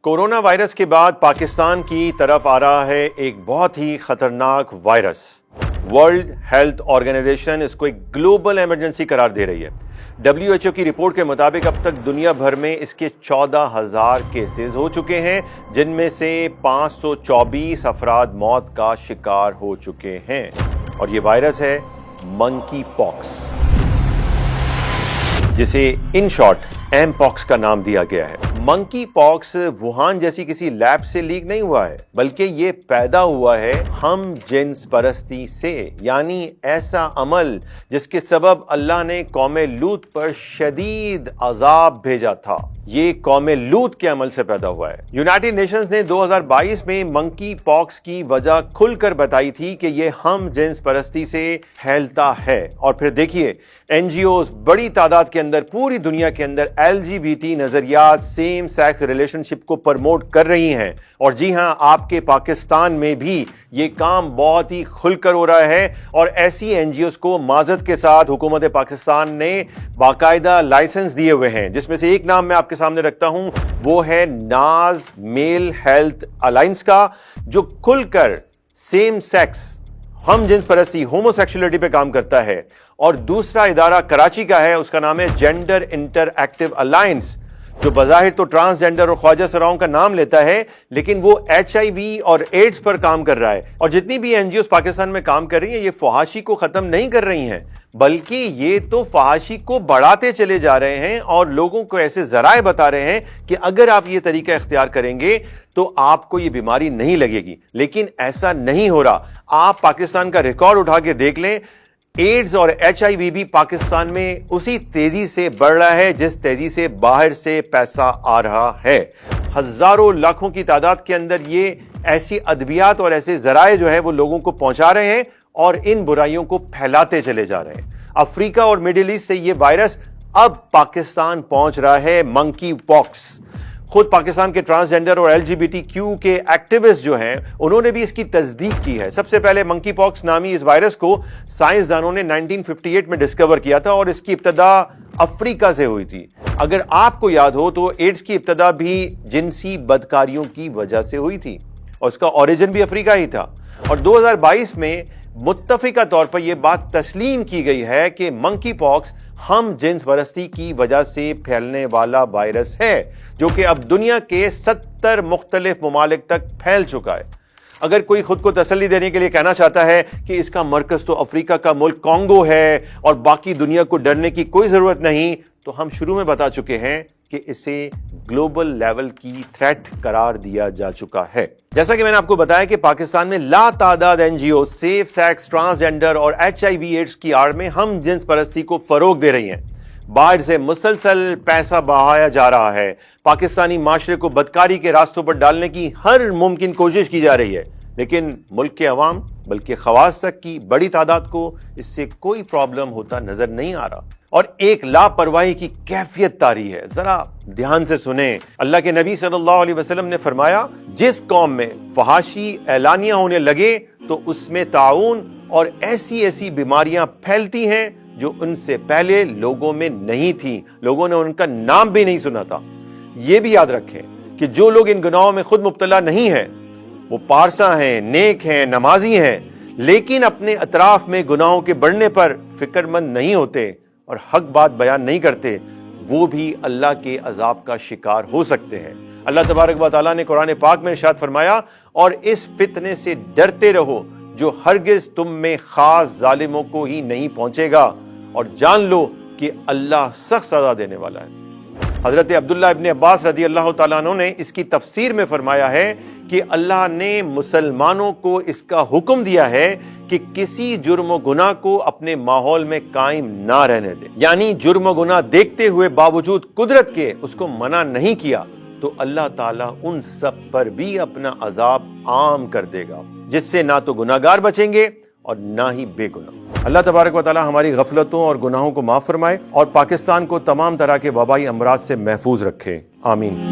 Corona virus کے بعد پاکستان کی طرف آ رہا ہے ایک بہت ہی خطرناک وائرس۔ ورلڈ ہیلتھ آرگنائزیشن اس کو ایک گلوبل ایمرجنسی قرار دے رہی ہے۔ WHO کی رپورٹ کے مطابق اب تک دنیا بھر میں اس کے 14,000 کیسز ہو چکے ہیں، جن میں سے 524 افراد موت کا شکار ہو چکے ہیں، اور یہ وائرس ہے منکی پاکس، جسے ان شارٹ ایم پاکس کا نام دیا گیا ہے۔ منکی پاکس ووہان جیسی کسی لیب سے لیک نہیں ہوا ہے، بلکہ یہ پیدا ہوا ہے ہم جنس پرستی سے، یعنی ایسا عمل جس کے سبب اللہ نے قوم لوط پر شدید عذاب بھیجا تھا۔ یہ قوم لوط کے عمل سے پیدا ہوا ہے۔ یونائٹڈ نیشنز نے 2022 میں منکی پاکس کی وجہ کھل کر بتائی تھی کہ یہ ہم جنس پرستی سے پھیلتا ہے، اور پھر دیکھیے NGOs بڑی تعداد کے اندر پوری دنیا کے اندر LGBT نظریات، سیم سیکس ریلیشن شپ کو پرموٹ کر رہی ہیں، اور جی ہاں، آپ کے پاکستان میں بھی یہ کام بہت ہی کھل کر ہو رہا ہے، اور ایسی NGOs کو معذرت کے ساتھ حکومت پاکستان نے باقاعدہ لائسنس دیے ہوئے ہیں، جس میں سے ایک نام میں آپ کے سامنے رکھتا ہوں، وہ ہے ناز میل ہیلتھ الائنس کا، جو کھل کر سیم سیکس، ہم جنس پرستی، ہومو سیکشولیٹی پہ کام کرتا ہے۔ اور دوسرا ادارہ کراچی کا ہے، اس کا نام ہے جینڈر انٹر ایکٹیو الائنس، جو بظاہر تو ٹرانسجینڈر اور خواجہ سراؤں کا نام لیتا ہے، لیکن وہ HIV اور ایڈز پر کام کر رہا ہے۔ اور جتنی بھی NGOs پاکستان میں کام کر رہی ہیں، یہ فحاشی کو ختم نہیں کر رہی ہیں، بلکہ یہ تو فحاشی کو بڑھاتے چلے جا رہے ہیں، اور لوگوں کو ایسے ذرائع بتا رہے ہیں کہ اگر آپ یہ طریقہ اختیار کریں گے تو آپ کو یہ بیماری نہیں لگے گی، لیکن ایسا نہیں ہو رہا۔ آپ پاکستان کا ریکارڈ اٹھا کے دیکھ لیں، ایڈز اور HIV بھی پاکستان میں اسی تیزی سے بڑھ رہا ہے جس تیزی سے باہر سے پیسہ آ رہا ہے۔ ہزاروں لاکھوں کی تعداد کے اندر یہ ایسی ادویات اور ایسے ذرائع جو ہے وہ لوگوں کو پہنچا رہے ہیں، اور ان برائیوں کو پھیلاتے چلے جا رہے ہیں۔ افریقہ اور مڈل ایسٹ سے یہ وائرس اب پاکستان پہنچ رہا ہے، منکی پاکس۔ خود پاکستان کے ٹرانسجینڈر اور LGBTQ کے ایکٹیوسٹ جو ہیں، انہوں نے بھی اس کی تصدیق کی ہے۔ سب سے پہلے منکی پاکس نامی اس وائرس کو سائنسدانوں نے 1958 میں ڈسکور کیا تھا، اور اس کی ابتدا افریقہ سے ہوئی تھی۔ اگر آپ کو یاد ہو تو ایڈز کی ابتدا بھی جنسی بدکاریوں کی وجہ سے ہوئی تھی، اور اس کا اوریجن بھی افریقہ ہی تھا۔ اور 2022 میں متفقہ طور پر یہ بات تسلیم کی گئی ہے کہ منکی پاکس ہم جنس پرستی کی وجہ سے پھیلنے والا وائرس ہے، جو کہ اب دنیا کے 70 مختلف ممالک تک پھیل چکا ہے۔ اگر کوئی خود کو تسلی دینے کے لیے کہنا چاہتا ہے کہ اس کا مرکز تو افریقہ کا ملک کانگو ہے اور باقی دنیا کو ڈرنے کی کوئی ضرورت نہیں، تو ہم شروع میں بتا چکے ہیں کہ اسے گلوبل لیول کی تھریٹ قرار دیا جا چکا ہے۔ جیسا کہ میں نے آپ کو بتایا کہ پاکستان میں لا تعداد NGO سیف سیکس، ٹرانسجینڈر اور HIV ایڈز کی آڑ میں ہم جنس پرستی کو فروغ دے رہی ہیں۔ باہر سے مسلسل پیسہ بہایا جا رہا ہے، پاکستانی معاشرے کو بدکاری کے راستوں پر ڈالنے کی ہر ممکن کوشش کی جا رہی ہے، لیکن ملک کے عوام بلکہ خواص تک کی بڑی تعداد کو اس سے کوئی پرابلم ہوتا نظر نہیں آ رہا، اور ایک لاپرواہی کی کیفیت طاری ہے۔ ذرا دھیان سے سنیں، اللہ کے نبی صلی اللہ علیہ وسلم نے فرمایا، جس قوم میں فحاشی اعلانیہ ہونے لگے تو اس میں طاعون اور ایسی بیماریاں پھیلتی ہیں جو ان سے پہلے لوگوں میں نہیں تھیں، لوگوں نے ان کا نام بھی نہیں سنا تھا۔ یہ بھی یاد رکھیں کہ جو لوگ ان گناہوں میں خود مبتلا نہیں ہیں، وہ پارسا ہیں، نیک ہیں، نمازی ہیں، لیکن اپنے اطراف میں گناہوں کے بڑھنے پر فکر مند نہیں ہوتے اور حق بات بیان نہیں کرتے، وہ بھی اللہ کے عذاب کا شکار ہو سکتے ہیں۔ اللہ تبارک و تعالیٰ نے قرآن پاک میں ارشاد فرمایا، اور اس فتنے سے ڈرتے رہو جو ہرگز تم میں خاص ظالموں کو ہی نہیں پہنچے گا، اور جان لو کہ اللہ سخت سزا دینے والا ہے۔ حضرت عبداللہ ابن عباس رضی اللہ تعالیٰ عنہ نے اس کی تفسیر میں فرمایا ہے کہ اللہ نے مسلمانوں کو اس کا حکم دیا ہے کہ کسی جرم و گناہ کو اپنے ماحول میں قائم نہ رہنے دے، یعنی جرم و گناہ دیکھتے ہوئے باوجود قدرت کے اس کو منع نہیں کیا، تو اللہ تعالیٰ ان سب پر بھی اپنا عذاب عام کر دے گا، جس سے نہ تو گناہگار بچیں گے اور نہ ہی بے گناہ۔ اللہ تبارک و تعالیٰ ہماری غفلتوں اور گناہوں کو معاف فرمائے، اور پاکستان کو تمام طرح کے وبائی امراض سے محفوظ رکھے، آمین۔